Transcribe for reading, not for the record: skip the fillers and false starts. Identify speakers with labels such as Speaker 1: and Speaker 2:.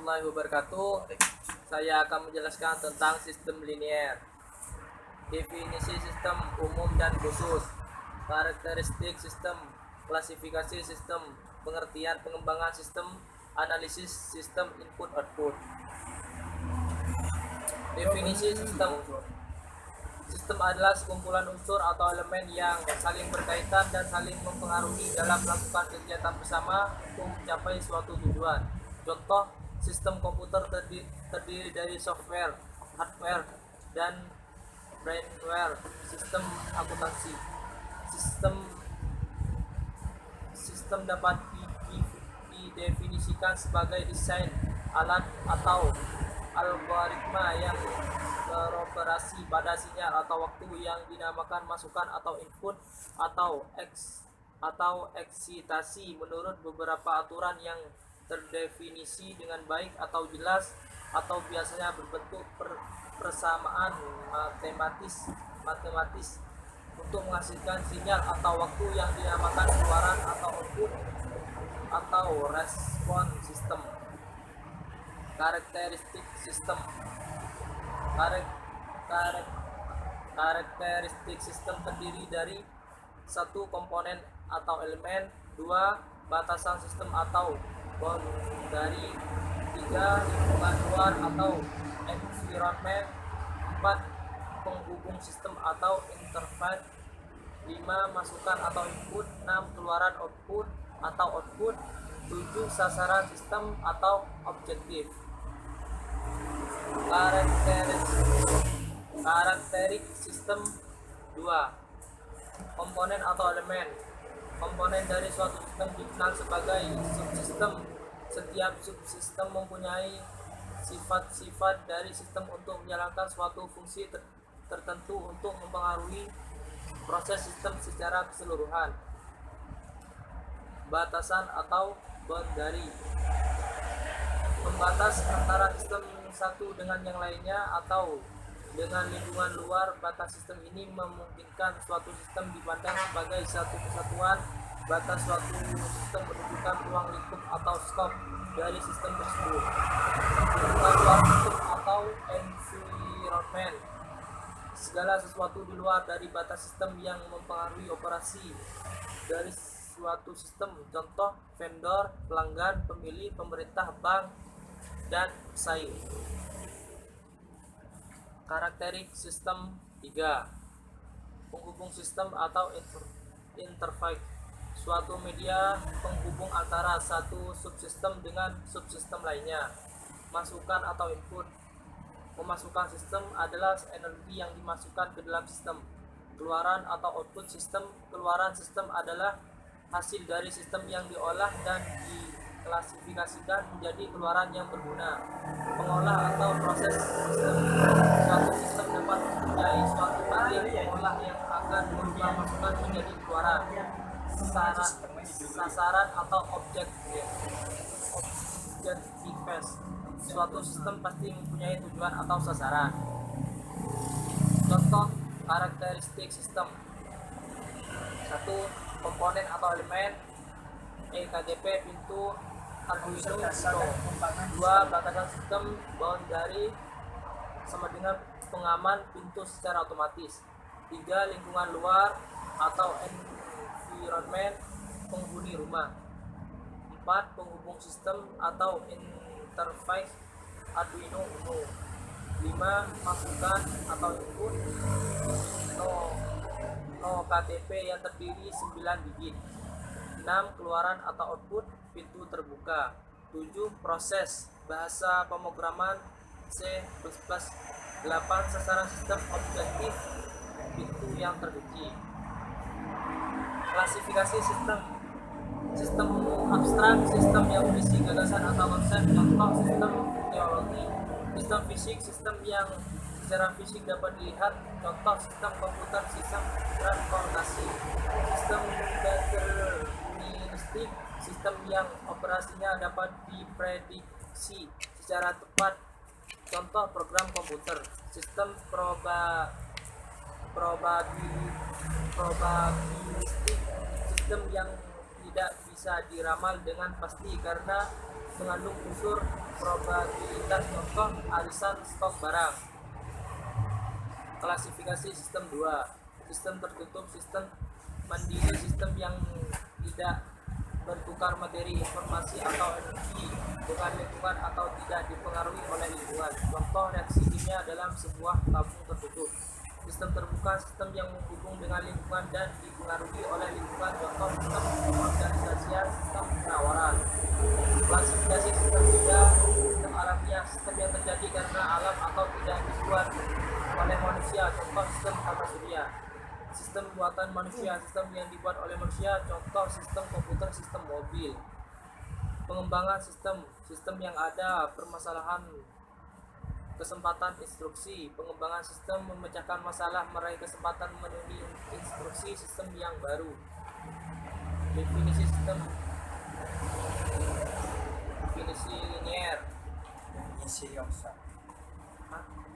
Speaker 1: warahmatullahi wabarakatuh. Saya akan menjelaskan tentang sistem linier. Definisi sistem umum dan khusus, karakteristik sistem, klasifikasi sistem, pengertian pengembangan sistem, analisis sistem input output. Definisi sistem. Sistem adalah sekumpulan unsur atau elemen yang saling berkaitan dan saling mempengaruhi dalam melakukan kegiatan bersama untuk mencapai suatu tujuan. Contoh, sistem komputer terdiri dari software, hardware, dan brainware. Sistem akuntansi. Sistem dapat didefinisikan sebagai desain alat atau algoritma yang beroperasi pada sinyal atau waktu yang dinamakan masukan atau input atau eksitasi menurut beberapa aturan yang terdefinisi dengan baik atau jelas atau biasanya berbentuk persamaan matematis untuk menghasilkan sinyal atau waktu yang dinamakan keluaran atau output atau respon sistem. Karakteristik sistem. Karakteristik sistem terdiri dari satu, komponen atau elemen, dua, batasan sistem atau boundary, tiga, lingkungan luar atau environment, empat, penghubung sistem atau interface, lima, masukan atau input, enam, keluaran output atau output, tujuh, sasaran sistem atau objektif. Karakteristik sistem 2. Komponen atau elemen. Komponen dari suatu sistem dikenal sebagai subsistem. Setiap subsistem mempunyai sifat-sifat dari sistem untuk menjalankan suatu fungsi tertentu untuk mempengaruhi proses sistem secara keseluruhan. Batasan atau boundary. Pembatas antara sistem satu dengan yang lainnya atau dengan lingkungan luar. Batas sistem ini memungkinkan suatu sistem dipandang sebagai satu kesatuan. Batas suatu sistem menunjukkan ruang lingkup atau skop dari sistem tersebut. Lingkungan luar sistem atau environment. Segala sesuatu di luar dari batas sistem yang mempengaruhi operasi dari suatu sistem. Contoh, vendor, pelanggan, pemilih, pemerintah, bank, dan pesaing. Karakteristik sistem 3. Penghubung sistem atau interface. Suatu media penghubung antara satu subsistem dengan subsistem lainnya. Masukan atau input. Pemasukan sistem adalah energi yang dimasukkan ke dalam sistem. Keluaran atau output sistem. Keluaran sistem adalah hasil dari sistem yang diolah dan diklasifikasikan menjadi keluaran yang berguna. Pengolah atau proses sistem. Suatu sistem dapat mempunyai suatu bagian pengolah yang akan merubah masukan menjadi keluaran. Sasaran atau objektif. Suatu sistem pasti mempunyai tujuan atau sasaran. Contoh karakteristik sistem. 1. Komponen atau elemen, EKGP, pintu, Arduino, Uno. 2. Batasan sistem, boundary, sama dengan pengaman pintu secara otomatis. 3. Lingkungan luar atau environment, penghuni rumah. 4. Penghubung sistem atau interface, Arduino Uno. 5. Masukan atau input, KTP yang terdiri 9 digit. 6. Keluaran atau output, pintu terbuka. 7. Proses, bahasa pemrograman C++. 8. Sasaran sistem objektif, pintu yang terkunci. Klasifikasi sistem. Sistem abstrak, sistem yang berisi gagasan atau konsep. Contoh, sistem teologi. Sistem fisik, sistem yang secara fisik dapat dilihat. Contoh, sistem komputer, sistem transportasi. Sistem deterministik, sistem yang operasinya dapat diprediksi secara tepat. Contoh, program komputer. Sistem probabilistik, sistem yang tidak bisa diramal dengan pasti karena mengandung unsur probabilitas, contoh arisan stok barang. Klasifikasi sistem 2. Sistem tertutup, sistem mandiri, sistem yang tidak bertukar materi, informasi atau energi dengan lingkungan atau tidak dipengaruhi oleh lingkungan. Contoh reaksi kimia dalam sebuah tabung tertutup. Sistem terbuka, sistem yang menghubung dengan lingkungan dan dipengaruhi oleh lingkungan. Contoh sistem organisasian, sistem penawaran. Klasifikasi sistem 3. Sistem alamiah, sistem yang terjadi karena alam atau tidak dibuat oleh manusia. Contoh sistem tata surya. Sistem buatan manusia, sistem yang dibuat oleh manusia. Contoh sistem komputer, sistem mobil. Pengembangan sistem, sistem yang ada permasalahan, kesempatan instruksi. Pengembangan sistem memecahkan masalah, meraih kesempatan memenuhi instruksi sistem yang baru. Definisi sistem. Definisi linier.
Speaker 2: Definisi yang sah.
Speaker 1: Hah?